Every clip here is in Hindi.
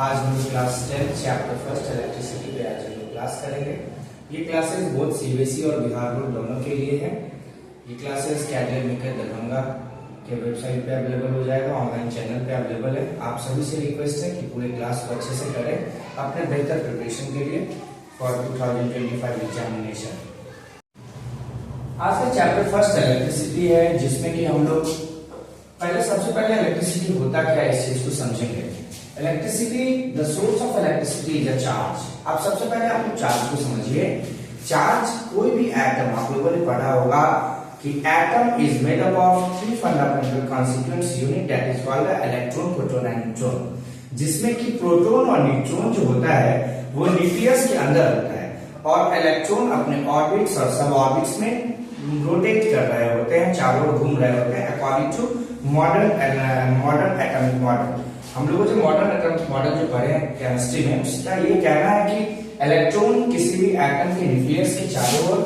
आज हम लोग क्लास 10 चैप्टर फर्स्ट इलेक्ट्रिसिटी पे आज हम लोग क्लास करेंगे। ये क्लासेस बहुत सीबीएसई और बिहार बोर्ड दोनों के लिए है। ये क्लासेस कैडमिक दरभंगा के वेबसाइट पे अवेलेबल हो जाएगा, ऑनलाइन चैनल पे अवेलेबल है। आप सभी से रिक्वेस्ट है कि पूरे क्लास को अच्छे से करें अपने बेहतर प्रिपरेशन के लिए फॉर 2025 एग्जामिनेशन। आज का चैप्टर फर्स्ट इलेक्ट्रिसिटी है, जिसमें कि हम लोग सबसे पहले इलेक्ट्रिसिटी होता क्या है इस चीज को समझेंगे। Electricity, the source of electricity is a charge. आप सबसे पहले आप लोग चार्ज को समझिए। चार्ज कोई भी एटम, आप लोगों ने पढ़ा होगा कि atom is made up of three fundamental constituents unit, that is called electron, proton and neutron, जिसमें कि प्रोटॉन और न्यूट्रॉन जो होता है वो न्यूक्लियस के अंदर होता है और इलेक्ट्रॉन अपने ऑर्बिट्स और सब ऑर्बिट्स में रोटेट कर रहे होते हैं, चारों ओर घूम रहे होते हैं according to modern atomic model. हम लोगों जो मॉडर्न एटॉमिक मॉडल जो पढ़े हैं केमिस्ट्री में, उसका ये कहना है कि इलेक्ट्रॉन किसी भी एटम के न्यूक्लियस के चारों ओर,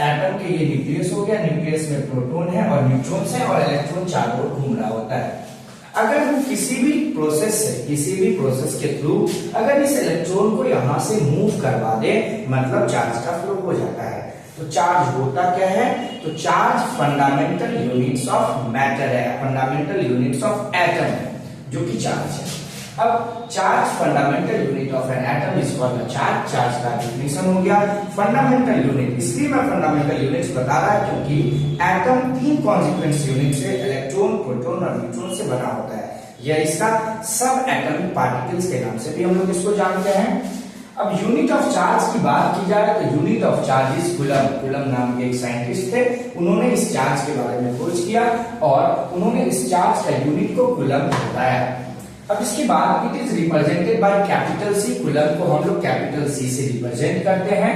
एटम के ये न्यूक्लियस हो गया, न्यूक्लियस में प्रोटॉन है और न्यूट्रॉन है और इलेक्ट्रॉन चारों ओर घूम रहा होता है। अगर हम किसी भी प्रोसेस के थ्रू अगर इस इलेक्ट्रॉन को यहां से मूव करवा दे, मतलब चार्ज का फ्लो हो जाता है। तो चार्ज होता क्या है? तो charge fundamental units of matter है, फंडामेंटल यूनिट्स ऑफ एटम है जो कि चार्ज है। अब charge fundamental unit of an atom is called a charge. Charge का डेफिनेशन हो गया फंडामेंटल यूनिट। इसलिए मैं फंडामेंटल यूनिट्स बता रहा है क्योंकि एटम तीन कॉन्स्टिट्यूएंट्स यूनिट से, इलेक्ट्रॉन, प्रोटॉन और न्यूट्रॉन से बना होता है। यह इसका सब एटॉमिक पार्टिकल्स के नाम से भी हम लोग इसको जानते हैं। अब यूनिट ऑफ चार्ज की बात की जाए तो unit of charge is coulomb. Coulomb नाम के एक साइंटिस्ट थे, उन्होंने इस चार्ज के बारे में खोज किया और उन्होंने इस चार्ज का यूनिट को कूलम बताया। अब इसके बाद it is represented by capital C. Coulomb को हम लोग कैपिटल सी से रिप्रेजेंट करते हैं।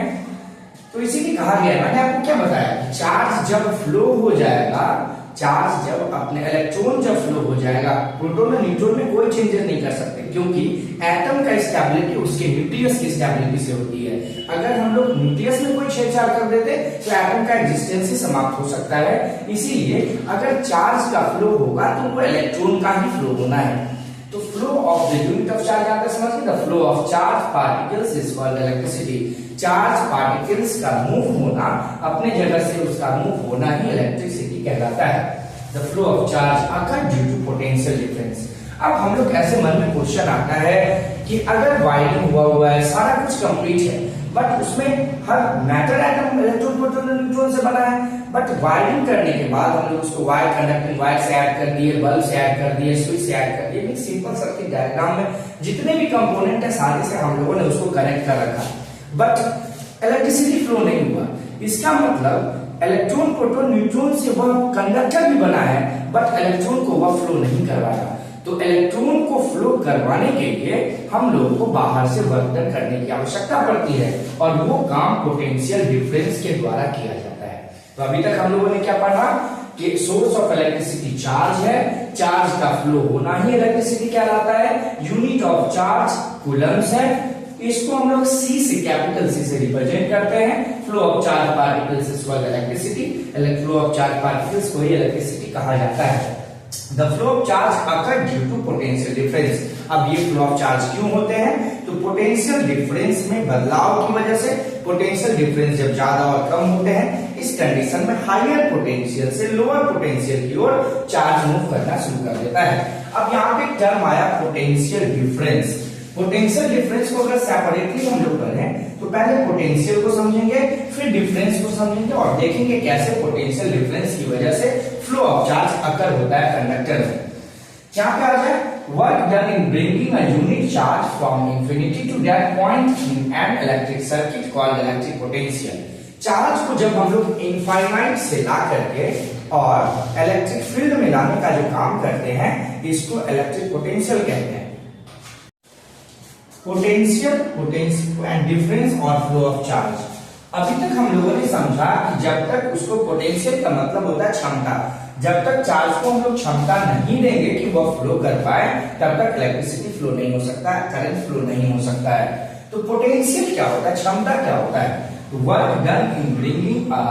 तो इसीलिए कहा गया, मैंने आपको क्या बताया कि चार्ज जब फ्लो हो जाएगा, चार्ज जब अपने इलेक्ट्रॉन जब फ्लो हो जाएगा, प्रोटॉन और न्यूट्रॉन में कोई चेंजेस नहीं कर सकते क्योंकि एटम का स्टेबिलिटी उसके न्यूक्लियस की स्टेबिलिटी से होती है। अगर हम लोग न्यूक्लियस में कोई छेड़छाड़ कर देते तो एटम का एग्जिस्टेंस ही समाप्त हो सकता है। इसीलिए अगर चार्ज का फ्लो होगा तो वो इलेक्ट्रॉन का ही फ्लो होना है। तो flow of the unit of charge आता है, समझिए, the flow of charge particles is called electricity. Charge particles का मूव होना, अपने जगह से उसका मूव होना ही इलेक्ट्रिसिटी कहलाता है। The flow of charge occur due to potential difference. अब हम लोग ऐसे मन में क्वेश्चन आता है कि अगर वायरिंग हुआ है, सारा कुछ कंप्लीट है, बट उसमें हर मैटर एटम इलेक्ट्रॉन, प्रोटॉन और न्यूट्रॉन से बना है, बट वायरिंग करने के बाद हम लोग उसको वायर कंडक्टिंग वायर से ऐड कर दिए, बल्ब से ऐड कर दिए, स्विच से ऐड कर दिए। एक सिंपल सर्किट डायग्राम में जितने भी कंपोनेंट है सारे से हम लोगों ने उसको कनेक्ट कर रखा, बट इलेक्ट्रिसिटी फ्लो नहीं हुआ। इसका मतलब इलेक्ट्रॉन, प्रोटॉन, न्यूट्रॉन से वह कंडक्टर भी बना है, बट इलेक्ट्रॉन को वह फ्लो नहीं करवाया। तो इलेक्ट्रॉन को फ्लो करवाने के लिए हम लोगों को बाहर से वर्क डन करने की आवश्यकता पड़ती है और वो काम पोटेंशियल डिफरेंस के द्वारा किया जाता है। तो अभी तक हम लोगों ने क्या पढ़ा कि सोर्स ऑफ इलेक्ट्रिसिटी चार्ज है, चार्ज का फ्लो होना ही इलेक्ट्रिसिटी कहलाता है। यूनिट ऑफ चार्ज कूलम्स है, इसको हम लोग सी से, कैपिटल सी से रिप्रेजेंट करते हैं। Flow of charge particles is called electricity. Flow of charge particles को ही इलेक्ट्रिसिटी कहा जाता है। The flow of charge occur due to potential difference। अब ये फ्लो ऑफ चार्ज क्यों होते हैं? तो पोटेंशियल डिफरेंस में बदलाव की वजह से, पोटेंशियल डिफरेंस जब ज्यादा और कम होते हैं, इस कंडीशन में हायर पोटेंशियल से लोअर पोटेंशियल की ओर चार्ज मूव करना शुरू कर देता है। अब यहाँ पे टर्म आया पोटेंशियल डिफरेंस। पोटेंशियल डिफरेंस को अगर सेपरेटली हम लोग करें तो पहले पोटेंशियल को समझेंगे, फिर डिफरेंस को समझेंगे और देखेंगे कैसे पोटेंशियल डिफरेंस की वजह से फ्लो ऑफ चार्ज अकर होता है कंडक्टर में। यहाँ पे आ जाए, work done in bringing a unit charge from infinity to that point in an electric circuit called electric potential. Charge को जब हम लोग इनफाइनाइट से ला करके और इलेक्ट्रिक फील्ड में लाने का जो काम करते हैं, इसको इलेक्ट्रिक पोटेंशियल कहते हैं। पोटेंशियल एंड डिफरेंस और फ्लो ऑफ चार्ज। अभी तक हम लोगों ने समझा कि जब तक उसको, पोटेंशियल का मतलब होता है क्षमता, जब तक चार्ज को हम लोग क्षमता नहीं देंगे कि वह फ्लो कर पाए, तब तक इलेक्ट्रिसिटी फ्लो नहीं हो सकता है, करंट फ्लो नहीं हो सकता है। तो पोटेंशियल क्या होता है, क्षमता क्या होता है? Work done in bringing a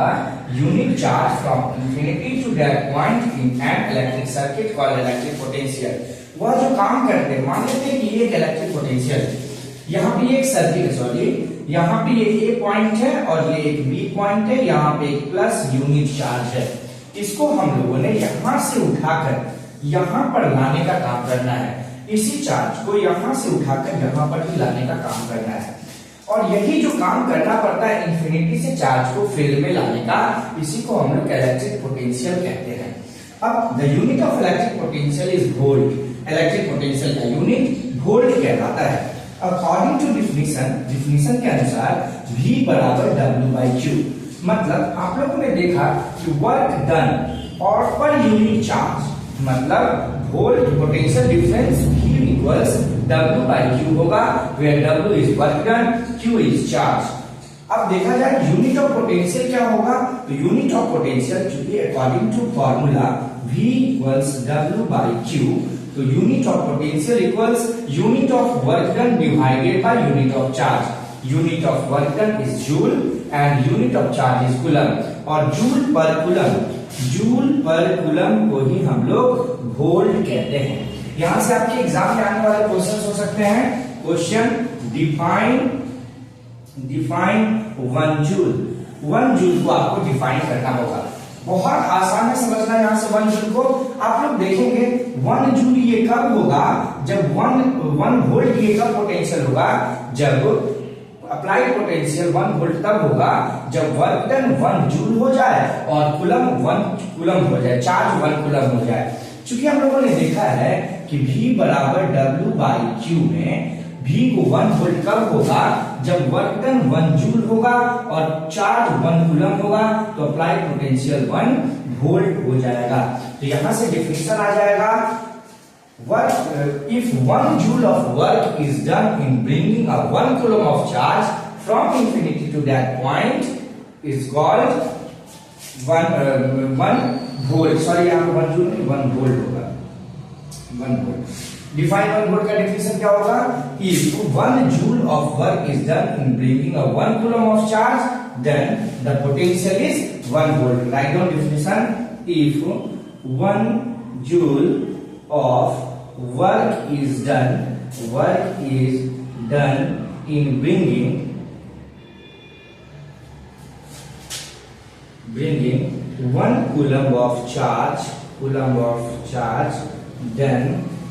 unit charge from infinity to that point in an electric circuit called electric potential. वह जो काम करते हैं, मान लेते हैं कि ये एक इलेक्ट्रिक पोटेंशियल है, यहाँ पे एक सर्किट है, सॉरी यहाँ पे ये ए पॉइंट है और ये एक बी पॉइंट है, यहाँ पे एक प्लस यूनिट चार्ज है। इसको हम लोगों ने यहां से उठाकर यहां पर लाने का काम करना है, इसी चार्ज को यहां से उठाकर यहां पर भी लाने का काम करना है। और यही जो काम करना पड़ता है इंफिनिटी से चार्ज को फील्ड में लाने का, इसी को हम लोग इलेक्ट्रिक पोटेंशियल कहते हैं। अब the unit of electric potential is volt. Electric potential का यूनिट वोल्ट कहलाता है। अकॉर्डिंग टू डिफिनीशन के अनुसार V बराबर W/Q। मतलब आप लोगों ने देखा कि वर्क डन और पर यूनिट चार्ज, मतलब volt potential difference V equals W/Q होगा, where W is work done, Q is charge। अब देखा जाए यूनिट ऑफ पोटेंशियल क्या होगा, तो यूनिट ऑफ पोटेंशियल चूंकि according to formula V equals W/Q, तो unit of potential equals unit of work done divided by unit of charge. Unit of work done is joule and unit of charge is coulomb, और जूल पर कूलम को ही हम लोग वोल्ट कहते हैं। यहां से आपके एग्जाम में आने वाले क्वेश्चंस हो सकते हैं। Question define 1 joule. 1 जूल को आपको डिफाइन करना होगा, बहुत आसान है समझना। यहां से 1 जूल को आप लोग देखेंगे 1 जूल ये कब होगा, जब 1 वोल्ट ये कब पोटेंशियल होगा, जब अप्लाइड पोटेंशियल 1 वोल्ट तब होगा जब वर्क डन 1 जूल हो जाए और कूलम 1 कूलम हो जाए, चार्ज 1 कूलम हो जाए। चूंकि हम लोगों ने देखा है कि V बराबर W/Q में V को 1 वोल्ट कब होगा, जब वर्क डन 1 जूल होगा और चार्ज 1 कूलम होगा, तो अप्लाइड पोटेंशियल 1 वोल्ट हो जाएगा। तो यहां से डिफिनेशन आ जाएगा, if 1 joule of work is done in bringing a 1 coulomb of charge from infinity to that point is called 1 volt। Sorry यहाँ पे 1 जूल नहीं 1 वोल्ट होगा, 1 वोल्ट। डिफाइन 1 वोल्ट का डिफिनेशन क्या होगा, if 1 joule of work is done in bringing a 1 coulomb of charge, then the potential is 1 volt। Write down definition, if 1 joule of work is done in bringing 1 coulomb of charge, then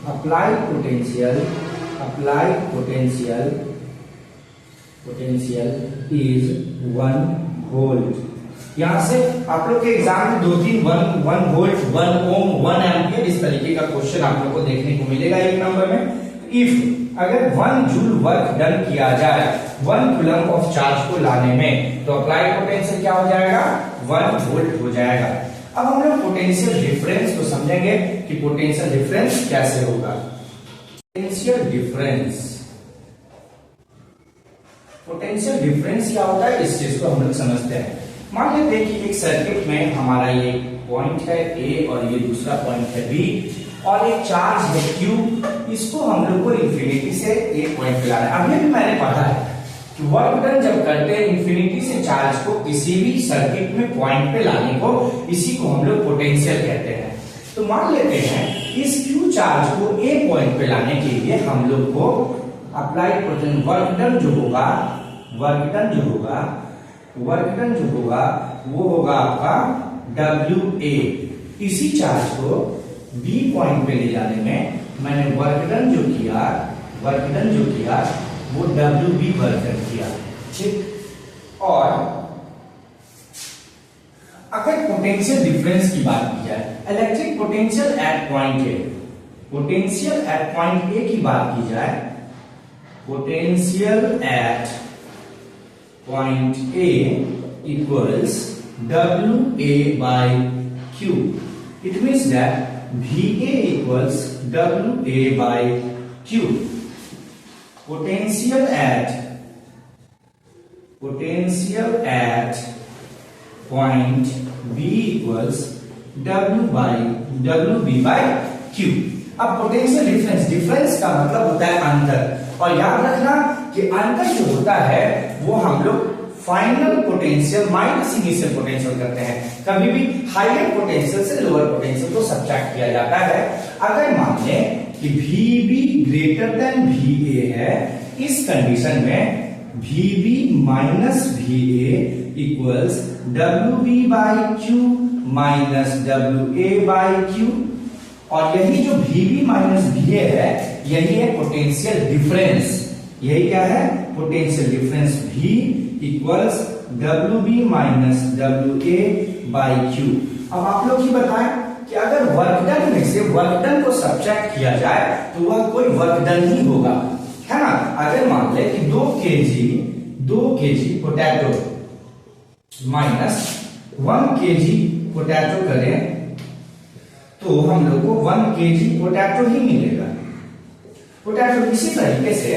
applied potential is 1 volt। यहां से आप लोग के एग्जाम में 2-3 1 वोल्ट 1 ओम 1 एम्पियर इस तरीके का क्वेश्चन आप लोग को देखने को मिलेगा एक नंबर में। इफ अगर 1 जूल वर्क डन किया जाए 1 कूलम ऑफ चार्ज को लाने में, तो अप्लाइड पोटेंशियल क्या हो जाएगा, 1 वोल्ट हो जाएगा। अब हम लोग पोटेंशियल डिफरेंस को समझेंगे कि पोटेंशियल डिफरेंस कैसे होगा। पोटेंशियल डिफरेंस क्या होता है, इस चीज को हम लोग समझते हैं। मान लेते हैं कि एक सर्किट में हमारा ये पॉइंट है A और ये दूसरा पॉइंट है B और एक चार्ज है Q। इसको हम लोग को इंफिनिटी से एक पॉइंट पे लाना है। अभी भी मैंने पढ़ा है कि वर्क डन जब करते हैं इंफिनिटी से चार्ज को किसी भी सर्किट में पॉइंट पे लाने को, इसी को हम लोग पोटेंशियल कहते हैं। तो मान लेते हैं इस Q चार्ज को A पॉइंट पे लाने के लिए हम लोग को अप्लाइड पोटेंशियल वर्क डन जो होगा वो होगा आपका WA। इसी चार्ज को B पॉइंट पे ले जाने में मैंने वर्क डन जो किया वो WB वर्क डन किया, ठीक। और अगर पोटेंशियल डिफरेंस की बात की जाए, electric potential at point A की बात की जाए, potential at point A equals WA/Q। It means that VA equals WA/Q। Potential at point B equals WB/Q। अब पोटेंशियल डिफरेंस का मतलब होता है अंतर, और याद रखना कि अंतर जो होता है वो हम लोग final potential minus initial potential करते हैं। कभी भी हायर पोटेंशियल से लोअर पोटेंशियल को सब्ट्रैक्ट किया जाता है। अगर मान लें कि VB ग्रेटर देन VA है, इस कंडीशन में VB minus VA equals WB by Q minus WA by Q, और यही जो VB माइनस VA है यही है पोटेंशियल डिफरेंस। यही क्या है? Potential difference V equals WB minus WA by Q। अब आप लोग ही बताएं कि अगर वर्क डन में से वर्क डन को सब्ट्रैक्ट किया जाए तो वह कोई वर्क डन ही होगा, है ना। अगर मान ले कि 2 kg potato minus 1 kg potato करें तो हम लोग को 1 kg पोटैटो ही मिलेगा। पोटैटो इसी तरीके से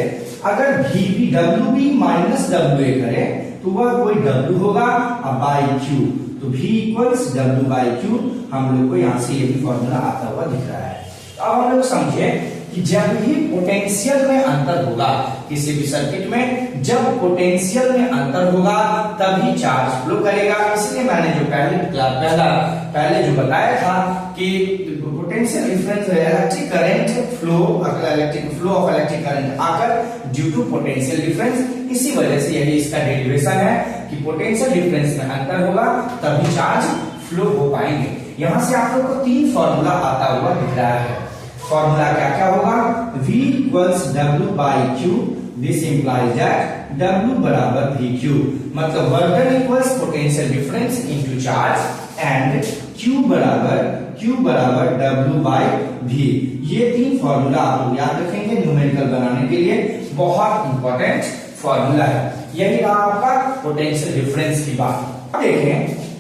अगर WB माइनस WA करें तो वह कोई W होगा और बाई Q, तो V equals W by Q। हम लोग को यहां से ये भी फॉर्मूला आता हुआ दिख रहा है। तो अब हम लोग समझे कि जब ही पोटेंशियल में अंतर होगा किसी भी सर्किट में, जब पोटेंशियल में अंतर होगा तभी चार्ज फ्लो करेगा। इसलिए मैंने जो पहले जो बताया था कि potential difference electric current flow of electric current आकर ड्यू टू पोटेंशियल डिफरेंस, इसी वजह से यही इसका डेरिवेशन है कि पोटेंशियल डिफरेंस में अंतर होगा तभी चार्ज फ्लो हो पाएंगे। यहां से आप लोग को 3 फॉर्मूला आता हुआ दिख रहा है। फॉर्मूला क्या क्या होगा? V equals W by Q, this implies that W बराबर VQ, मतलब work done equals potential difference into charge and Q बराबर W बाई V। ये 3 फॉर्मूला आप लोग याद रखेंगे न्यूमेरिकल बनाने के लिए, बहुत इंपॉर्टेंट फॉर्मूला है। यही रहा आपका पोटेंशियल डिफरेंस की बात। अब देखें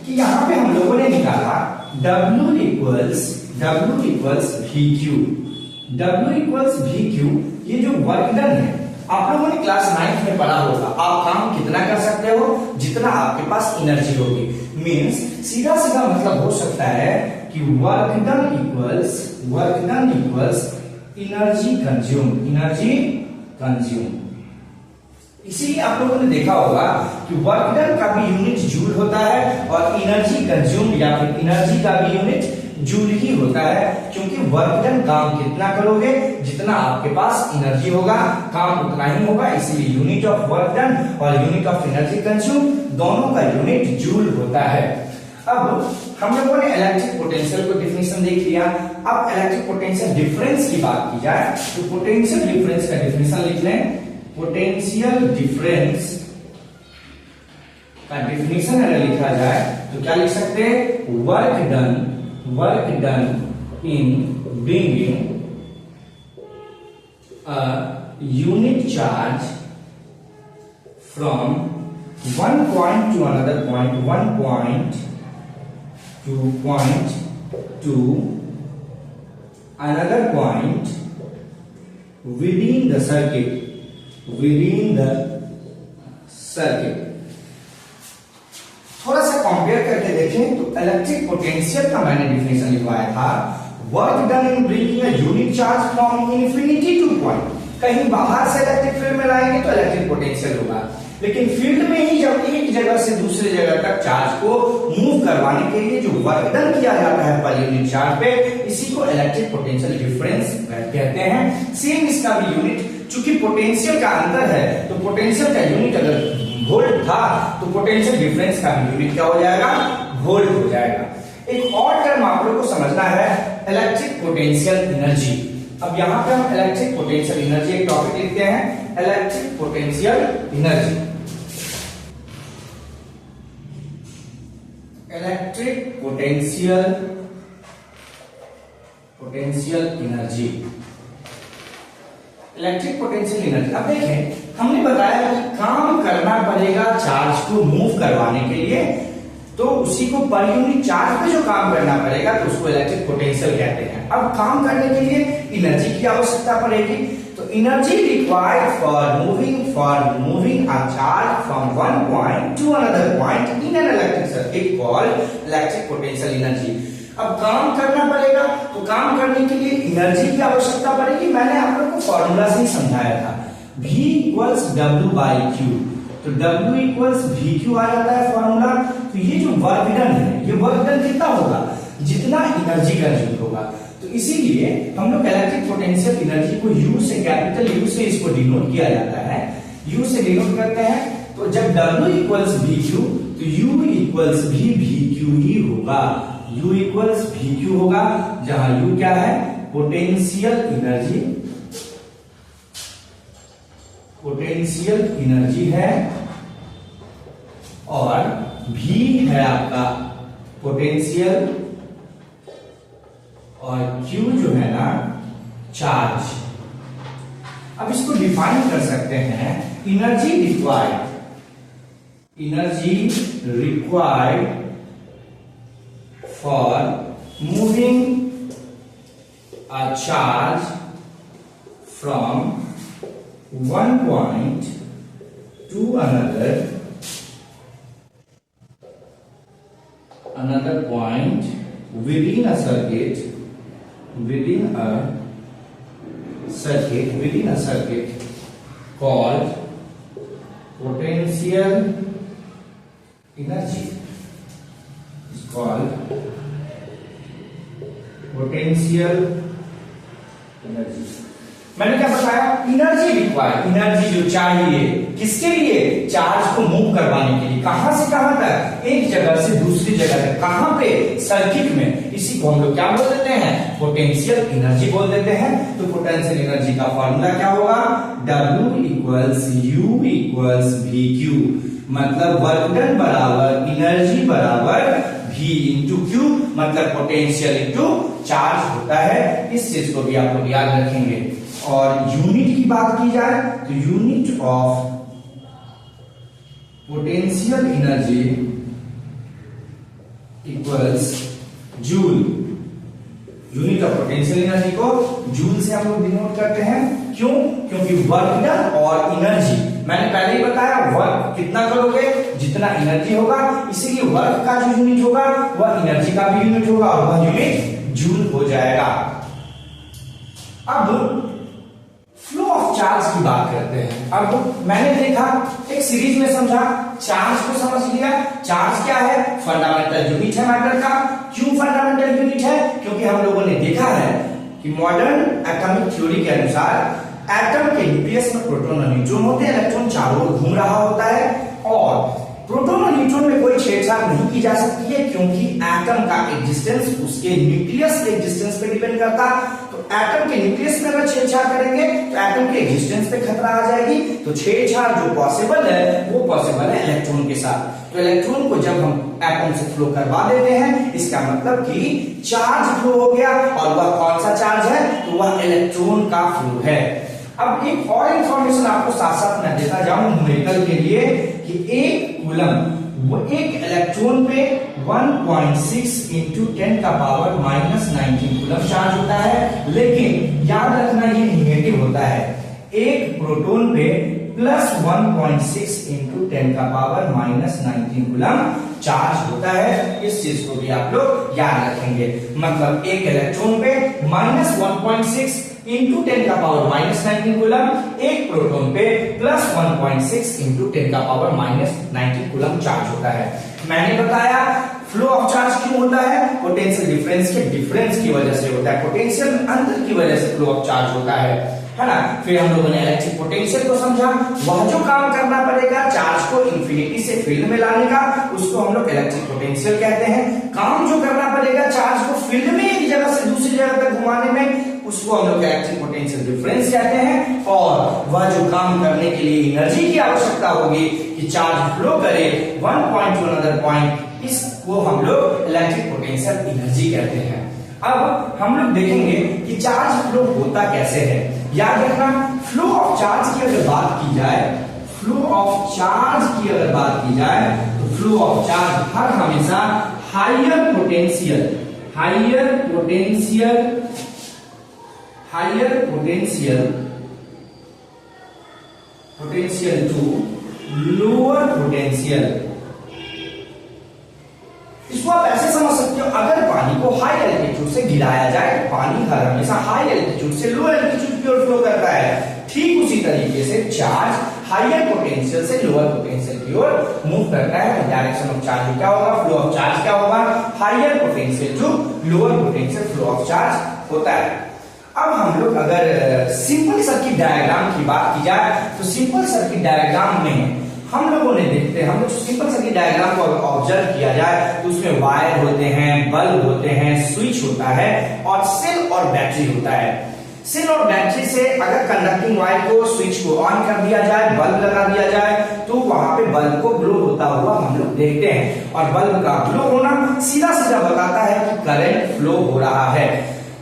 कि यहाँ पे हम लोगों ने निकाला W इक्वल्स VQ, ये जो वर्क डन है आप लोगों ने क्लास 9 में पढ़ा होगा। आप काम कितना कर सकते हो? जितना आपके पास एनर्जी होगी। मींस सीधा मतलब हो सकता है कि work done equals energy consume. इसीलिए आप लोगों ने देखा होगा कि वर्क डन का भी यूनिट जूल होता है और एनर्जी कंज्यूम या फिर एनर्जी का भी यूनिट जूल ही होता है, क्योंकि वर्क डन काम कितना करोगे जितना आपके पास एनर्जी होगा काम उतना ही होगा। इसलिए यूनिट ऑफ वर्क डन और यूनिट ऑफ एनर्जी कंज्यूम दोनों का यूनिट जूल होता है। अब हम लोगों ने इलेक्ट्रिक पोटेंशियल को डिफिनेशन देख लिया। अब इलेक्ट्रिक पोटेंशियल डिफरेंस की बात की जाए तो पोटेंशियल डिफरेंस का डिफिनेशन लिख लें। पोटेंशियल डिफरेंस का डिफिनेशन अगर लिखा जाए तो क्या लिख सकते हैं? Work done in bringing a unit charge from one point to another point, one point to another point within the circuit. थोड़ा सा कंपेयर करके देखें तो इलेक्ट्रिक पोटेंशियल का मैंने डिफिनेशन लिखवाया था, work done in bringing a unit charge from infinity two point. कहीं बाहर से इलेक्ट्रिक फील्ड में लाएंगे तो इलेक्ट्रिक पोटेंशियल होगा, लेकिन फील्ड में ही जब एक जगह से दूसरे जगह तक चार्ज को मूव करवाने के लिए जो वर्क डन किया जाता है पर यूनिट चार्ज पे, इसी को इलेक्ट्रिक पोटेंशियल डिफरेंस कहते हैं। सेम इसका भी यूनिट, चूंकि पोटेंशियल का अंतर है तो पोटेंशियल का यूनिट अगर वोल्ट था तो पोटेंशियल डिफरेंस का भी यूनिट क्या हो जाएगा? वोल्ट हो जाएगा। एक और टर्म आप लोग को समझना है, इलेक्ट्रिक पोटेंशियल एनर्जी। अब यहां पे हम इलेक्ट्रिक पोटेंशियल एनर्जी एक टॉपिक लिखते हैं, electric potential energy. Electric potential energy, electric potential energy. अब देखें हमने बताया कि काम करना पड़ेगा चार्ज को मूव करवाने के लिए, तो उसी को पर यूनिट चार्ज पे जो काम करना पड़ेगा तो उसको इलेक्ट्रिक पोटेंशियल कहते हैं। अब काम करने के लिए एनर्जी की आवश्यकता पड़ेगी, तो energy required for moving a charge from one point two another point in an electric circuit called electric potential energy. अब काम करना पड़ेगा तो काम करने के लिए एनर्जी की आवश्यकता पड़ेगी। मैंने आप लोग को फॉर्मूला से ही समझाया था, V equals W by Q, तो W इक्वल्स VQ आ जाता है फॉर्मूला। तो ये जो वर्क डन है, ये वर्क डन कितना होगा? जितना एनर्जी कंज्यूम होगा। तो इसीलिए हम लोग इलेक्ट्रिक पोटेंशियल एनर्जी को यू से, कैपिटल यू से इसको डिनोट किया जाता है, यू से डिनोट करते हैं। तो जब W इक्वल्स वी क्यू तो U इक्वल्स भी वी क्यू ही होगा, U इक्वल्स वी क्यू होगा, जहां U क्या है, पोटेंशियल एनर्जी, पोटेंशियल एनर्जी है, और V है आपका पोटेंशियल, और Q जो है ना चार्ज। अब इसको डिफाइन कर सकते हैं, energy required, energy required for moving a charge from one point two another point within a circuit, within a circuit called potential energy, is called potential energy। मैंने क्या बताया, एनर्जी रिक्वायर्ड, एनर्जी जो चाहिए किसके लिए, चार्ज को मूव करवाने के लिए, कहां से कहां तक, एक जगह से दूसरी जगह तक, कहां पे, सर्किट में। इसी को हम लोग क्या बोल देते हैं, पोटेंशियल एनर्जी बोल देते हैं। तो पोटेंशियल एनर्जी का फॉर्मूला क्या होगा, W equals U equals we Q, मतलब वर्क डन बराबर एनर्जी बराबर V इंटू क्यू, मतलब पोटेंशियल इंटू चार्ज होता है। इस चीज को भी आप लोग याद रखेंगे। और यूनिट की बात की जाए तो unit of potential energy equals joule, unit of potential energy को जूल से हम लोग डिनोट करते हैं। क्यों, क्योंकि वर्क डन और एनर्जी, मैंने पहले ही बताया वर्क कितना करोगे जितना एनर्जी होगा, इसीलिए वर्क का जो यूनिट होगा वह एनर्जी का भी यूनिट होगा, और वह यूनिट जूल हो जाएगा। अब फ्लो ऑफ चार्ज की बात करते हैं। अब मैंने देखा, एक सीरीज में समझा, चार्ज को समझ लिया। चार्ज क्या है, फंडामेंटल यूनिट है मैटर का। क्यों फंडामेंटल यूनिट है, क्योंकि हम लोगों ने देखा है कि मॉडर्न एटॉमिक थ्योरी के अनुसार एटम के न्यूक्लियस में प्रोटॉन और न्यूट्रॉन होते हैं, इलेक्ट्रॉन चारों ओर घूम रहा होता है, और प्रोटॉन और न्यूट्रॉन में कोई छेड़छाड़ नहीं की जा सकती है, क्योंकि एटम का एग्जिस्टेंस उसके न्यूक्लियस के एग्जिस्टेंस पे डिपेंड करता है। तो एटम के न्यूक्लियस में अगर छेड़छाड़ करेंगे तो एटम के एग्जिस्टेंस पे खतरा आ जाएगी। तो छेड़छाड़ जो पॉसिबल है वो पॉसिबल है इलेक्ट्रॉन के साथ। तो इलेक्ट्रॉन को जब हम एटम से फ्लो करवा देते हैं, इसका मतलब कि चार्ज फ्लो हो गया, और वह कौन सा चार्ज है, तो वह इलेक्ट्रॉन का फ्लो है। अब एक और इंफॉर्मेशन आपको साथ साथ मैं देता जाऊं न्यूमेरिकल के लिए, कि एक कूलम, वो एक इलेक्ट्रॉन पे 1.6 इंटू 10 का पावर -19 कूलम चार्ज होता है। लेकिन याद रखना ये नेगेटिव होता है। एक प्रोटॉन पे +1.6 इंटू 10 का पावर -19 कूलम चार्ज होता है। इस चीज को भी आप लोग याद रखेंगे। मतलब एक इलेक्ट्रॉन पे -1.6 इंटू 10 का पावर -19 कूलम, एक प्रोटॉन पे +1.6 इंटू 10 का पावर -19 कूलम चार्ज होता है। मैंने बताया फ्लो ऑफ चार्ज क्यों होता है, पोटेंशियल डिफरेंस के डिफरेंस की वजह से होता है, पोटेंशियल अंतर की वजह से फ्लो ऑफ चार्ज होता है ना। फिर हम लोगों ने इलेक्ट्रिक पोटेंशियल को समझा, वह जो काम करना पड़ेगा चार्ज को इंफिनिटी से फील्ड में लाने का, उसको हम लोग इलेक्ट्रिक पोटेंशियल कहते हैं। काम जो करना पड़ेगा चार्ज को फील्ड में एक जगह से दूसरी जगह तक घुमाने में, उसको हम लोग इलेक्ट्रिक पोटेंशियल डिफरेंस कहते हैं। और वह जो काम करने के लिए एनर्जी की आवश्यकता होगी कि चार्ज फ्लो करे one point two another point, इसको हम लोग इलेक्ट्रिक पोटेंशियल एनर्जी कहते हैं। अब हम लोग देखेंगे कि चार्ज फ्लो होता कैसे है। याद रखना, फ्लो ऑफ चार्ज की अगर बात की जाए, फ्लो ऑफ चार्ज की अगर बात की जाए, तो फ्लो ऑफ चार्ज हर हमेशा higher potential to lower potential. इसको आप ऐसे समझ सकते हो, अगर पानी को हाई एल्टीट्यूड से गिराया जाए, पानी हर हमेशा हाई एल्टीट्यूड से लो एल्टीट्यूड की ओर फ्लो करता है। ठीक उसी तरीके से चार्ज हायर पोटेंशियल से लोअर पोटेंशियल की ओर मूव करता है। तो डायरेक्शन ऑफ चार्ज क्या होगा, फ्लो ऑफ चार्ज क्या होगा, higher potential to lower potential flow of charge होता है। अब हम लोग अगर सिंपल सर्किट डायग्राम की बात की जाए तो सिंपल सर्किट डायग्राम में हम लोगों ने देखते हैं, हम लोग सिंपल सर्किट डायग्राम को ऑब्जर्व किया जाए तो उसमें वायर होते हैं, बल्ब होते हैं, स्विच होता है और सेल और बैटरी होता है। सेल और बैटरी से अगर कंडक्टिंग वायर को स्विच को ऑन कर दिया जाए, बल्ब लगा दिया जाए तो वहां पे बल्ब को ग्लो होता हुआ हम लोग देखते हैं और बल्ब का ग्लो होना सीधा सीधा बताता है कि करंट फ्लो हो रहा है।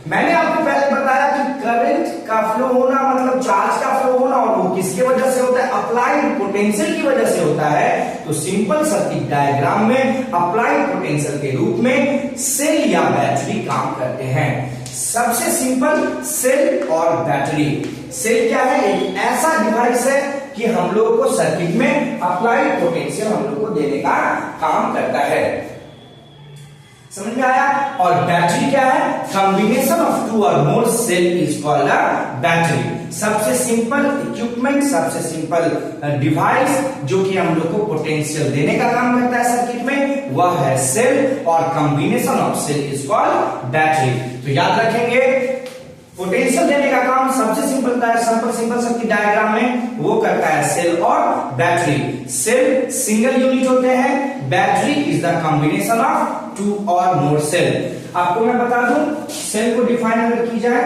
मैंने आपको पहले बताया कि करंट का फ्लो होना मतलब चार्ज का फ्लो होना, और वो किसके वजह से होता है? अप्लाइड पोटेंशियल की वजह से होता है। तो सिंपल सर्किट डायग्राम में अप्लाइड पोटेंशियल के रूप में सेल या बैटरी काम करते हैं। सबसे सिंपल सेल और बैटरी। सेल क्या है? एक ऐसा डिवाइस है कि हम लोग को सर्किट में अप्लाइड पोटेंशियल हम लोग को देने का काम करता है। समझ में आया? और बैटरी क्या है? कॉम्बिनेशन ऑफ टू और more cell is called a battery. सबसे सिंपल इक्विपमेंट, सबसे सिंपल डिवाइस जो कि हम लोग को पोटेंशियल देने का काम करता है सर्किट में, वह है सेल, और combination of cell is called battery. तो याद रखेंगे, पोटेंशियल देने का काम सबसे सिंपल सर्किट डायग्राम में वो करता है सेल और बैटरी। सेल सिंगल यूनिट होते हैं, battery is the combination of two और मोर सेल। आपको मैं बता दूं सेल को डिफाइन अगर की जाए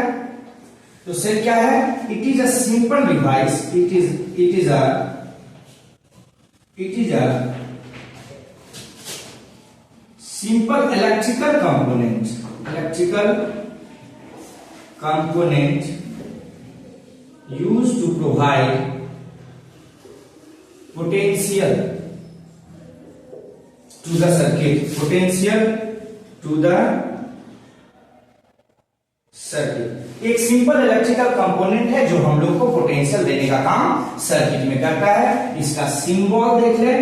तो सेल क्या है? It is a simple device, it is a simple electrical component used to provide potential to the circuit, एक सिंपल इलेक्ट्रिकल कंपोनेंट है जो हम लोग को पोटेंशियल देने का काम सर्किट में करता है। इसका सिंबल देख लें।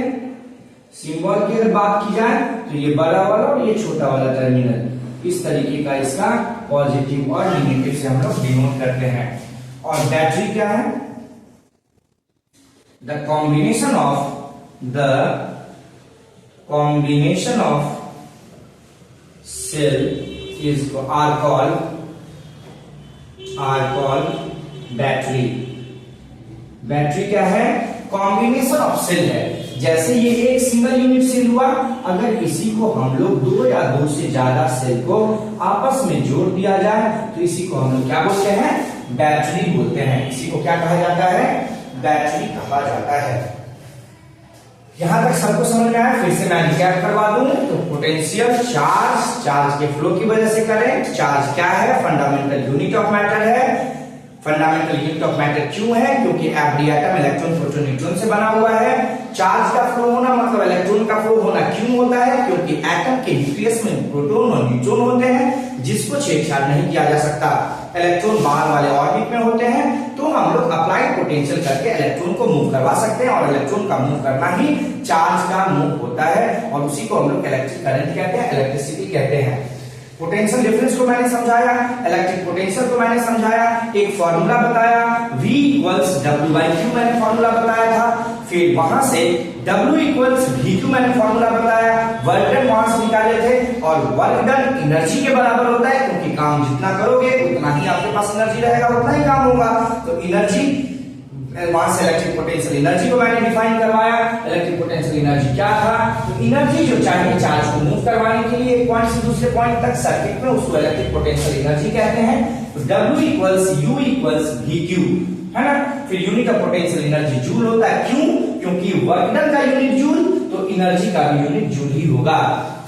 सिंबल की अगर बात की जाए तो ये बड़ा वाला और ये छोटा वाला टर्मिनल, इस तरीके का इसका पॉजिटिव और नेगेटिव से हम लोग डिनोट करते हैं। और बैटरी क्या है? The combination of cell is are called battery. Battery क्या है? कॉम्बिनेशन ऑफ सेल है। जैसे ये एक सिंगल यूनिट सेल हुआ, अगर इसी को हम लोग दो या दो से ज्यादा सेल को आपस में जोड़ दिया जाए तो इसी को हम लोग क्या बोलते हैं? बैटरी बोलते हैं। इसी को क्या कहा जाता है? बैटरी कहा जाता है। यहां तक सबको समझ में आया? फिर से मैं रिकैप करवा दूं तो पोटेंशियल चार्ज के फ्लो की वजह से करंट। चार्ज क्या है? फंडामेंटल यूनिट ऑफ मैटर है। फंडामेंटल यूनिट ऑफ मैटर क्यों है? क्योंकि every atom electron, proton, neutron से बना हुआ है। चार्ज का फ्लो होना मतलब इलेक्ट्रॉन का फ्लो होना क्यों होता है? क्योंकि एटम के न्यूक्लियस में प्रोटॉन और न्यूट्रॉन होते हैं जिसको छेड़छाड़ नहीं किया जा सकता। इलेक्ट्रॉन बाहर वाले ऑर्बिट में होते हैं तो हम लोग अप्लाइड पोटेंशियल करके इलेक्ट्रॉन को मूव करवा सकते हैं, और इलेक्ट्रॉन का मूव करना ही चार्ज का मूव होता है, और उसी को हम लोग इलेक्ट्रिक करंट कहते हैं, इलेक्ट्रिसिटी कहते हैं। पोटेंशियल डिफरेंस को मैंने समझाया, इलेक्ट्रिक पोटेंशियल को मैंने समझाया, एक फॉर्मूला बताया, V इक्वल्स W/Q मैंने फॉर्मूला बताया था। फिर वहां से W इक्वल्स VQ मैंने फॉर्मूला बताया, वर्क डन वहां से निकाले थे, और वर्क डन एनर्जी के बराबर होता है, क्योंकि काम जितना करोगे उतना ही आपके पास एनर्जी रहेगा, उतना ही काम होगा। तो एनर्जी, वहां से इलेक्ट्रिक पोटेंशियल एनर्जी को मैंने डिफाइन करवाया। इलेक्ट्रिक पोटेंशियल एनर्जी क्या था? तो एनर्जी जो चाहिए चार्ज को मूव करवाने के लिए एक पॉइंट से दूसरे पॉइंट तक सर्किट में, उसको इलेक्ट्रिक पोटेंशियल एनर्जी कहते हैं। तो W equals U equals VQ है ना। फिर unit of potential energy joule होता है। क्यों? क्योंकि वर्क डन का यूनिट जूल, तो एनर्जी का भी यूनिट जूल ही होगा।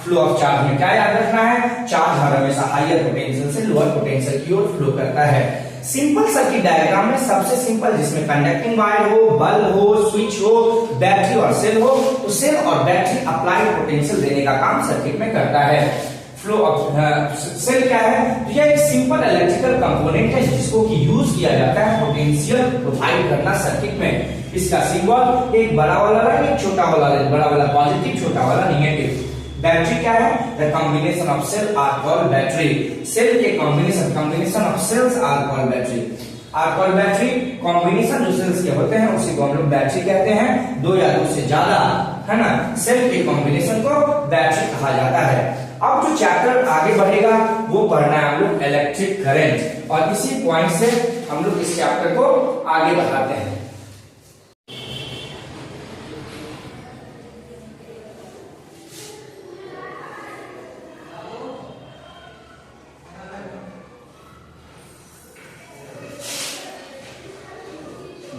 फ्लो ऑफ चार्ज में क्या याद रखना है? चार्ज हमेशा हायर पोटेंशियल से लोअर पोटेंशियल की ओर फ्लो करता है। सिंपल सर्किट डायग्राम में सबसे सिंपल, जिसमें कंडक्टिंग वायर हो, बल्ब हो, स्विच हो, बैटरी और सेल हो, तो सेल और बैटरी अप्लाइड पोटेंशियल देने का काम सर्किट में करता है। फ्लो ऑफ सेल क्या है? तो यह एक सिंपल इलेक्ट्रिकल कंपोनेंट है जिसको कि यूज किया जाता है पोटेंशियल प्रोवाइड करना सर्किट में। इसका सिंबल एक बड़ा वाला है, एक छोटा वाला है, बड़ा वाला पॉजिटिव, छोटा वाला नेगेटिव। बैटरी क्या है? The combination of cell are called battery. Cell के combination of cells are called battery. Are called battery, combination जो सेल्स के होते हैं उसी को हम लोग बैटरी कहते हैं, दो या दो से ज्यादा, है ना। सेल के कॉम्बिनेशन को बैटरी कहा जाता है। अब जो चैप्टर आगे बढ़ेगा वो पढ़ना है हम लोग इलेक्ट्रिक करंट, और इसी पॉइंट से हम लोग इस चैप्टर को आगे बढ़ाते हैं।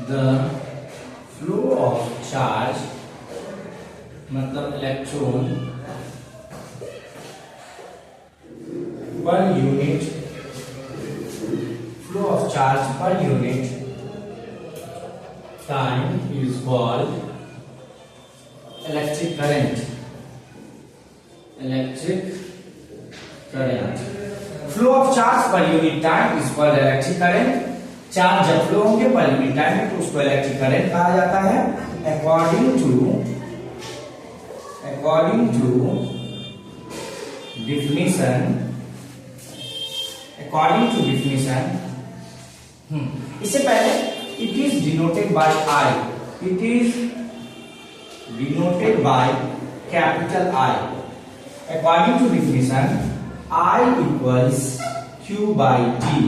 The flow of charge मतलब electron per unit, flow of charge per unit time is called electric current. Electric current. Flow of charge per unit time is called electric current. Charge जब फ्लो होंगे पर यूनिट टाइम में तो उसको इलेक्ट्रिक करंट कहा जाता है। अकॉर्डिंग टू डिफिनीशन, इससे पहले it is denoted by I, it is denoted by capital I. According to definition I equals Q by T.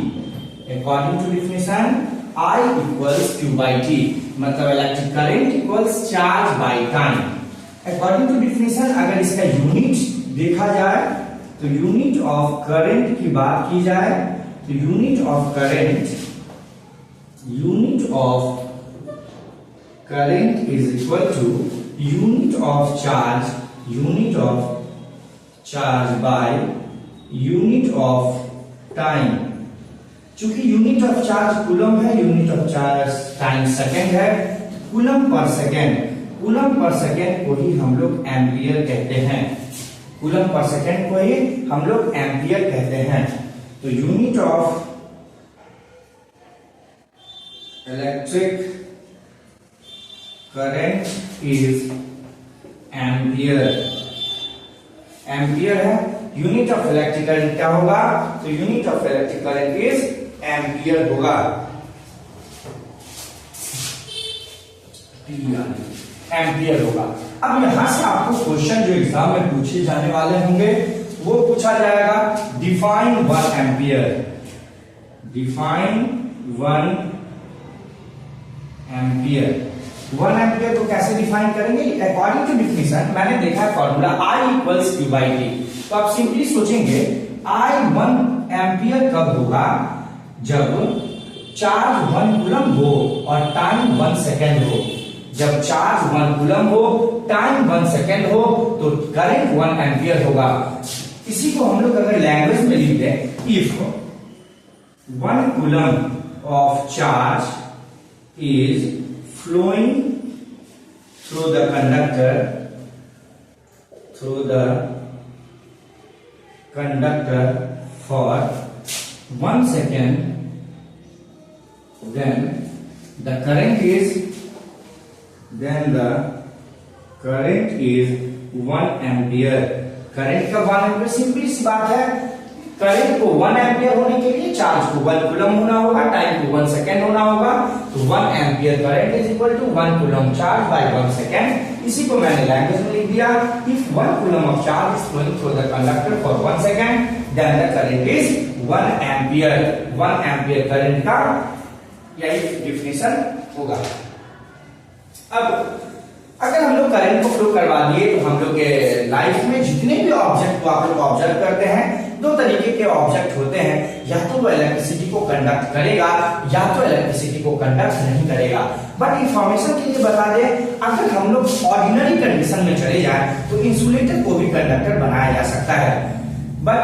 According to definition, I equals Q by T, मतलब electric current equals charge by time. According to definition, अगर इसका यूनिट देखा जाए तो यूनिट ऑफ करंट की बात की जाए तो unit of current is equal to unit of charge by unit of time. चूंकि यूनिट ऑफ चार्ज कूलम है, unit of charge time second है, कूलम पर सेकेंड को ही हम लोग एम्पियर कहते हैं, कूलम पर सेकेंड को ही हम लोग एम्पियर कहते हैं। तो unit of electric current is ampere है। यूनिट ऑफ इलेक्ट्रिक करंट क्या होगा? तो unit of electric current is ampere होगा, एम्पियर होगा। अब यहां से आपको क्वेश्चन जो एग्जाम में पूछे जाने वाले होंगे वो पूछा जाएगा डिफाइन 1 एम्पियर, डिफाइन 1 एम्पियर को कैसे डिफाइन करेंगे? अकॉर्डिंग टू डिफिनीशन मैंने देखा है formula I equals Q by T. तो आप सिंपली सोचेंगे I 1 एम्पियर कब होगा? जब चार्ज 1 कूलम हो और टाइम 1 सेकेंड हो। जब चार्ज 1 कूलम हो, टाइम 1 सेकेंड हो तो करंट 1 एम्पियर होगा। इसी को हम लोग अगर लैंग्वेज में लिख दें, if 1 coulomb of charge is flowing through the conductor for 1 second, then the current is 1 ampere। Current का 1 एम्पियर सिंपली सी बात है, करंट को 1 एम्पियर होने के लिए चार्ज को 1 कूलम होना होगा, टाइम को 1 सेकेंड होना होगा। तो 1 ampere current is equal to 1 coulomb charge by 1 second. इसी को मैंने लैंग्वेज में लिख दिया, if 1 coulomb of charge is flowing through the conductor for 1 second then the current is 1 ampere. 1 ampere current का यही डिफिनीशन होगा। अब अगर हम लोग करंट को फ्लो करवा दिए तो हम लोग के लाइफ में जितने भी ऑब्जेक्ट को आप लोग ऑब्जर्व करते हैं, 2 तरीके के ऑब्जेक्ट होते हैं, या तो वो इलेक्ट्रिसिटी को कंडक्ट करेगा या तो इलेक्ट्रिसिटी को कंडक्ट नहीं करेगा। बट इंफॉर्मेशन के लिए बता दें, अगर हम लोग ऑर्डिनरी कंडीशन में चले जाएं तो इंसुलेटर को भी कंडक्टर बनाया जा सकता है। बट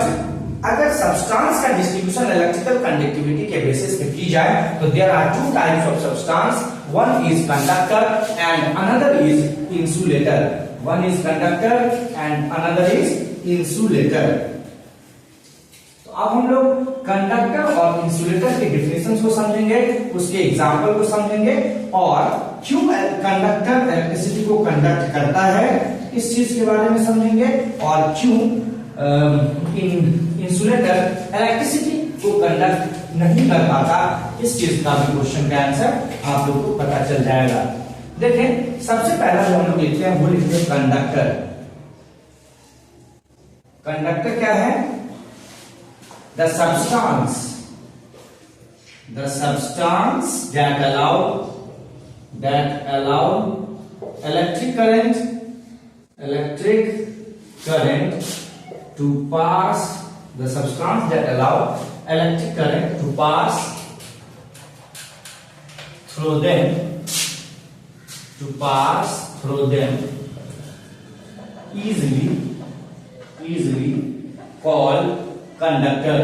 अगर सब्सटेंस का डिस्ट्रीब्यूशन इलेक्ट्रिकल कंडक्टिविटी के बेसिस पे की जाए तो there are 2 types of substance, one is conductor and another is insulator, one is conductor and another is insulator। तो अब हम लोग कंडक्टर और इंसुलेटर के डिफिनेशंस को समझेंगे, उसके एग्जांपल को समझेंगे और क्यों कंडक्टर इलेक्ट्रिसिटी को कंडक्ट करता है इस चीज के बारे में समझेंगे, और क्यों इंसुलेटर इलेक्ट्रिसिटी को कंडक्ट नहीं कर पाता, इस चीज का भी क्वेश्चन का आंसर आप लोग को पता चल जाएगा। देखें, सबसे पहला जो हम लोग लिखते हैं वो लिखते हैं कंडक्टर। कंडक्टर क्या है? The substance that allow electric current to pass, the substance that allow electric current to pass through them easily called conductor.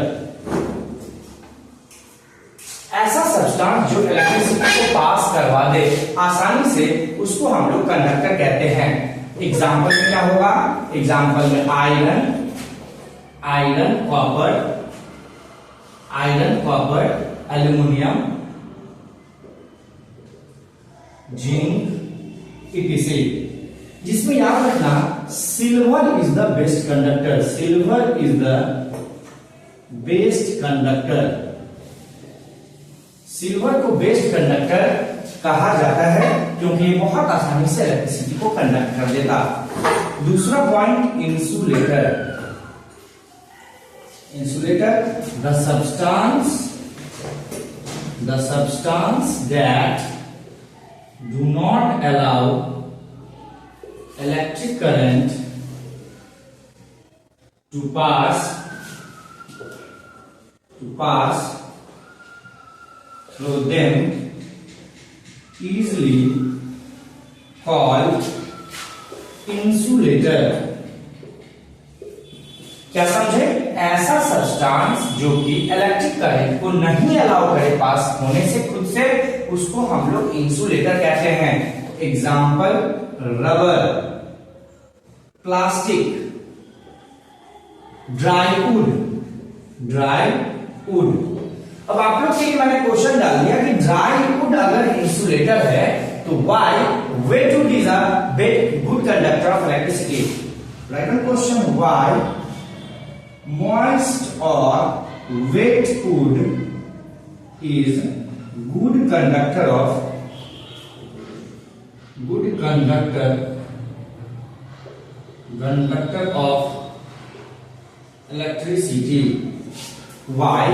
ऐसा सब्सटेंस जो इलेक्ट्रिसिटी को पास करवा दे आसानी से, उसको हम लोग कंडक्टर कहते हैं। एग्जाम्पल में क्या होगा? एग्जाम्पल में iron, copper, aluminium, zinc etc। जिसमें याद रखना silver is the best conductor. Silver को बेस्ट कंडक्टर कहा जाता है क्योंकि ये बहुत आसानी से इलेक्ट्रिसिटी को कंडक्ट कर देता। दूसरा point insulator, the substance that do not allow electric current to pass through them easily called insulator। क्या समझे? ऐसा सब्सटेंस जो कि इलेक्ट्रिक करंट को नहीं अलाउ करे पास होने से खुद से, उसको हम लोग इंसुलेटर कहते हैं। Example rubber, plastic, dry would. अब आप लोग के लिए मैंने क्वेश्चन डाल दिया कि ड्राई वुड अगर इंसुलेटर है तो why wet wood is a good conductor of electricity. Right on question, why moist or wet wood is good conductor of electricity। Why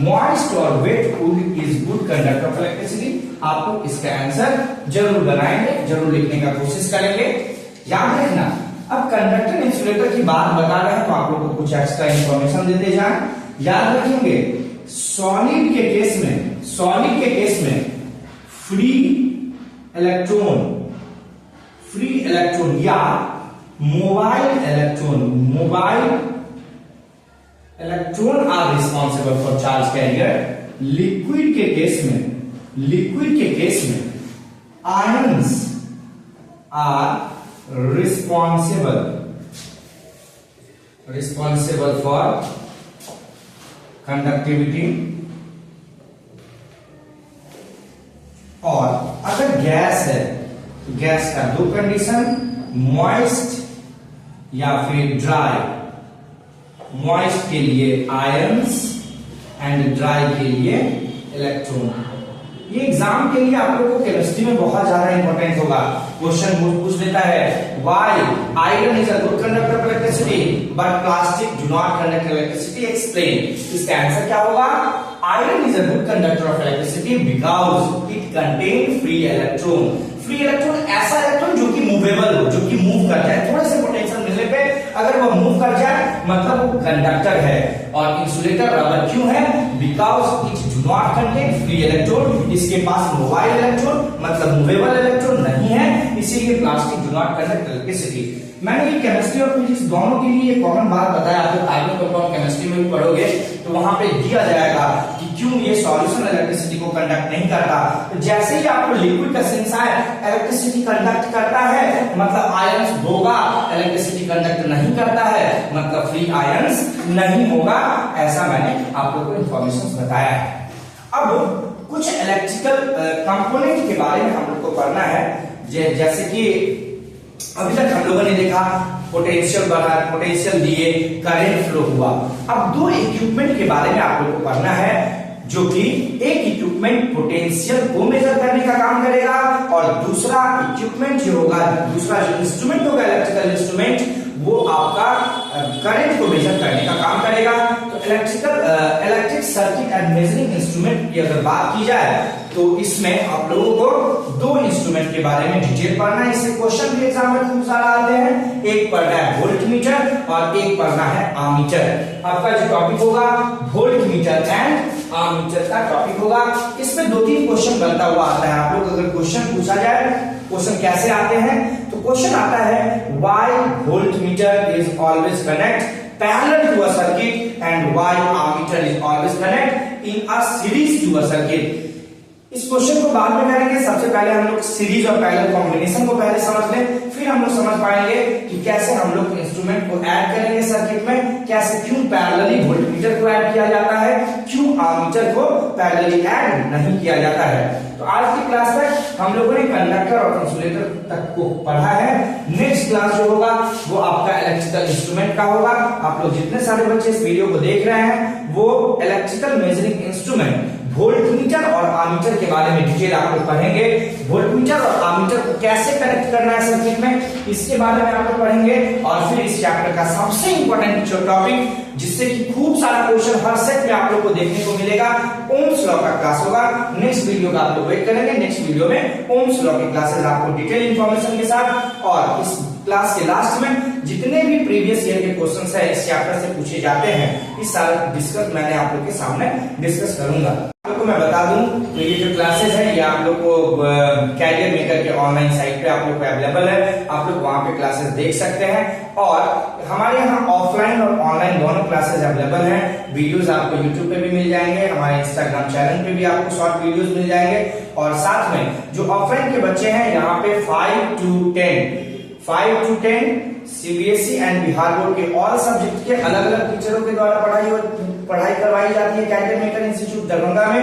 moist or wet wood is good conductor of electricity? आप लोग इसका आंसर जरूर बनाएंगे, जरूर लिखने का कोशिश करेंगे। याद रखना, अब कंडक्टर इंसुलेटर की बात बता रहे हैं तो आप लोग को कुछ एक्स्ट्रा इंफॉर्मेशन देते जाएं। याद रखेंगे सॉलिड के केस में फ्री इलेक्ट्रॉन या mobile electron are responsible for charge carrier. Liquid के केस में ions are responsible for conductivity। और अगर गैस है तो गैस का दो कंडीशन, मॉइस्ट या फिर ड्राई। मॉइस्ट के लिए आयंस एंड ड्राई के लिए इलेक्ट्रॉन। ये एग्जाम के लिए आप लोगों को केमिस्ट्री में बहुत ज्यादा इंपॉर्टेंट होगा। क्वेश्चन पूछ देता है why iron is a good conductor of electricity but plastic do not conduct electricity, explain. इसका आंसर क्या होगा? Iron is a good conductor of electricity because it contain free electron. Free electron ऐसा इलेक्ट्रॉन जो कि मूवेबल हो, जो कि मूव कर जाए, थोड़े से पोटेंशियल मिलने पे अगर वह मूव कर जाए मतलब वो कंडक्टर है। और इंसुलेटर रबर क्यों है? Because it do not contain free electron, इसके पास मोबाइल इलेक्ट्रॉन मतलब मूवेबल इलेक्ट्रॉन नहीं है, इसीलिए plastic do not conduct electricity. मैंने ये केमिस्ट्री और फिजिक्स दोनों के लिए कॉमन बात बताया। आप लोग आगे कंपाउंड केमिस्ट्री में भी पढ़ोगे तो वहां पे दिया जाएगा कि क्यों ये सॉल्यूशन इलेक्ट्रिसिटी को कंडक्ट नहीं करता। तो जैसे ही आपको लिक्विड का सेंस आए इलेक्ट्रिसिटी कंडक्ट करता है मतलब आयंस होगा, इलेक्ट्रिसिटी कंडक्ट नहीं करता है मतलब फ्री आयंस नहीं होगा। ऐसा मैंने आप लोगों को इंफॉर्मेशन बताया है। अब कुछ इलेक्ट्रिकल कंपोनेंट के बारे में हम लोग को पढ़ना है। जैसे कि अभी तक हम लोगों ने देखा पोटेंशियल बढ़ा, पोटेंशियल दिए, करंट फ्लो हुआ। अब दो इक्विपमेंट के बारे में आप लोगों को पढ़ना है जो कि एक इक्विपमेंट पोटेंशियल को मेजर करने का काम करेगा और दूसरा इक्विपमेंट जो होगा, दूसरा जो इंस्ट्रूमेंट होगा इलेक्ट्रिकल इंस्ट्रूमेंट वो आपका करंट को मेजर करने का काम करेगा। तो electric circuit and measuring instrument की अगर बात की जाए तो इसमें आप लोगों को दो इंस्ट्रूमेंट के बारे में डिटेल पढ़ना है। इससे क्वेश्चन भी एग्जाम में खूब सारा आते हैं। एक पढ़ना है वोल्टमीटर और एक पढ़ना है आमीटर। आपका जो टॉपिक होगा वोल्टमीटर एंड आमीटर का टॉपिक होगा। इसमें 2-3 क्वेश्चन बनता हुआ आता है। आप लोग अगर क्वेश्चन पूछा जाए, क्वेश्चन कैसे आते हैं, तो क्वेश्चन आता है why voltmeter is always connect parallel to a circuit and why ammeter is always connect in a series to a circuit। इस क्वेश्चन को बाद में करेंगे। सबसे पहले हम लोग सीरीज और पैरेलल कॉम्बिनेशन को पहले समझ लें, फिर हम लोग समझ पाएंगे कि कैसे हम लोग इंस्ट्रूमेंट को ऐड करेंगे सर्किट में, कैसे क्यों पैरेलली वोल्टमीटर को ऐड किया जाता है, क्यों आमीटर को पैरेलली ऐड नहीं किया जाता है। तो आज की क्लास में हम लोगों ने कंडक्टर और इंसुलेटर तक को पढ़ा है। नेक्स्ट क्लास जो होगा वो आपका इलेक्ट्रिकल इंस्ट्रूमेंट का होगा। आप लोग जितने सारे बच्चे इस वीडियो को देख रहे हैं वो इलेक्ट्रिकल मेजरिंग इंस्ट्रूमेंट वोल्टमीटर और आमीटर के बारे में डिटेल आप लोग पढ़ेंगे। वोल्टमीटर और आमीटर को कैसे कनेक्ट करना है सर्किट में, इसके बारे में आप लोग पढ़ेंगे। और फिर इस चैप्टर का सबसे इंपॉर्टेंट टॉपिक, जिससे कि खूब सारा क्वेश्चन हर सेट में आप लोग को देखने को मिलेगा, ओम्स लॉ का क्लास होगा। नेक्स्ट वीडियो का आप लोग वेट करेंगे। नेक्स्ट वीडियो में ओम्स लॉ की क्लासेस आपको डिटेल इंफॉर्मेशन के साथ, और इस क्लास के लास्ट में जितने भी प्रीवियस ईयर के क्वेश्चंस है इस चैप्टर से पूछे जाते हैं, इस सारा डिस्कस मैंने आप लोग के सामने डिस्कस करूंगा। आपको मैं बता दूं तो ये जो क्लासेस है ये आप लोग को कैरियर मेकर के ऑनलाइन साइट पे आप लोग को अवेलेबल है। आप लोग वहां पे क्लासेस देख सकते हैं, और हमारे यहाँ ऑफलाइन और ऑनलाइन दोनों क्लासेस अवेलेबल हैं। वीडियोस आपको यूट्यूब पे भी मिल जाएंगे, हमारे इंस्टाग्राम चैनल पे भी आपको शॉर्ट वीडियोस मिल जाएंगे। और साथ में जो ऑफलाइन के बच्चे हैं यहाँ पे 5 to 10 CBSE and Bihar board के ऑल सब्जेक्ट के अलग अलग टीचरों के द्वारा पढ़ाई करवाई जाती है कैरियर मेकर इंस्टीट्यूट दरभंगा में।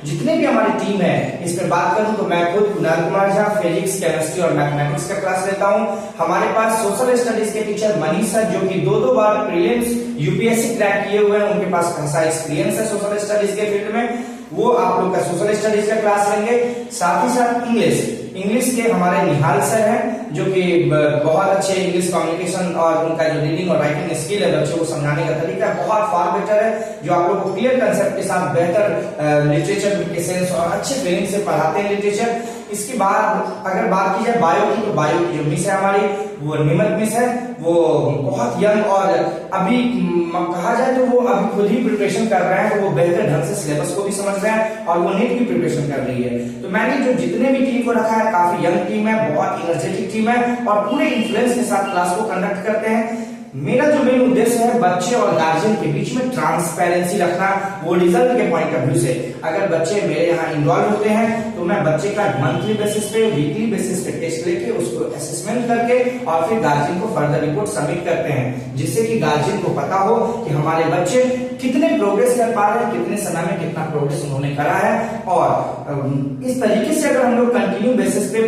जितने भी हमारी टीम है, इसमें बात करूं तो मैं खुद कुणाल कुमार झा फिजिक्स, केमिस्ट्री और मैथमेटिक्स का क्लास लेता हूं। हमारे पास सोशल स्टडीज के टीचर मनीष सर, जो कि 2 बार प्रीलिम्स यूपीएससी क्रैक किए हुए हैं, उनके पास खासा एक्सपीरियंस है सोशल स्टडीज के फील्ड में, वो आप लोग का सोशल स्टडीज का क्लास लेंगे। साथ ही साथ इंग्लिश के हमारे निहाल सर हैं, जो कि बहुत अच्छे इंग्लिश कम्युनिकेशन और उनका जो रीडिंग और राइटिंग स्किल है, बच्चों को समझाने का तरीका बहुत फार बेटर है, जो आप लोग को क्लियर कंसेप्ट के साथ बेहतर लिटरेचर के सेंस और अच्छे फीलिंग से पढ़ाते हैं लिटरेचर। इसके बाद अगर बात की जाए बायो की, तो बायो की जो मिस है हमारी वो निमत मिस है, वो बहुत यंग और अभी कहा जाए तो वो अभी खुद ही प्रिपरेशन कर रहे हैं, तो वो बेहतर ढंग से सिलेबस को भी समझ रहे हैं और वो नीट की प्रिपरेशन कर रही है। तो मैंने जो जितने भी टीम को रखा है, काफी यंग टीम है, बहुत एनर्जेटिक टीम है और पूरे इन्फ्लुएंस के साथ क्लास को कंडक्ट करते हैं। मेरा जो मेन उद्देश्य है बच्चे और गार्जियन के बीच में ट्रांसपेरेंसी रखना, वो रिजल्ट के पॉइंट ऑफ व्यू से। अगर बच्चे मेरे यहाँ इन्वॉल्व होते हैं तो मैं बच्चे का मंथली बेसिस पे, वीकली बेसिस पे टेस्ट लेके उसको असेसमेंट करके और फिर गार्जियन को फर्दर रिपोर्ट सबमिट करते हैं, जिससे कि गार्जियन को पता हो कि हमारे बच्चे कितने प्रोग्रेस कर पा रहे हैं, कितने समय में कितना प्रोग्रेस उन्होंने करा है। और इस तरीके से अगर हम लोग कंटिन्यू बेसिस पे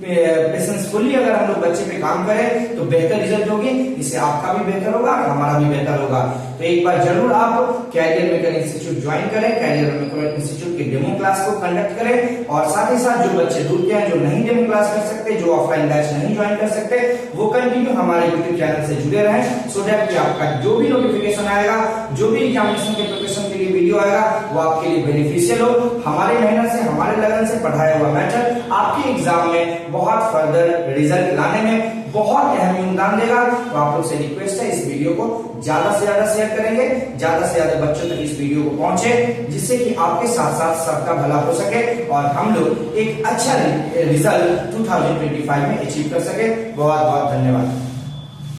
पेशेंसफुली अगर हम लोग बच्चे पे काम करें तो बेहतर रिजल्ट होगी। इससे आपका भी बेहतर होगा और हमारा भी बेहतर होगा। तो एक बार जरूर आप कैरियर मेकर इंस्टीट्यूट ज्वाइन करें, कैरियर मेकर इंस्टीट्यूट की डेमो क्लास को कंडक्ट करें। और साथ ही साथ जो बच्चे दूर के हैं, जो नहीं डेमो क्लास कर सकते, जो ऑफलाइन बैच नहीं ज्वाइन कर सकते, वो कंटिन्यू हमारे यूट्यूब चैनल से जुड़े रहें, सो दैट कि आपका जो भी नोटिफिकेशन आएगा, जो भी एग्जामिनेशन के प्रिपरेशन के लिए वीडियो आएगा, वो आपके लिए बेनिफिशियल हो। हमारे मेहनत से, हमारे लगन से पढ़ाया हुआ मैटर आपके एग्जाम में बहुत फर्दर रिजल्ट लाने में बहुत अहम योगदान देगा। तो आप लोग से रिक्वेस्ट है इस वीडियो को ज्यादा से ज्यादा शेयर करेंगे, ज्यादा से ज्यादा बच्चों तक इस वीडियो को पहुंचे, जिससे कि आपके साथ साथ सबका भला हो सके और हम लोग एक अच्छा रिजल्ट 2025 में अचीव कर सके। बहुत बहुत धन्यवाद।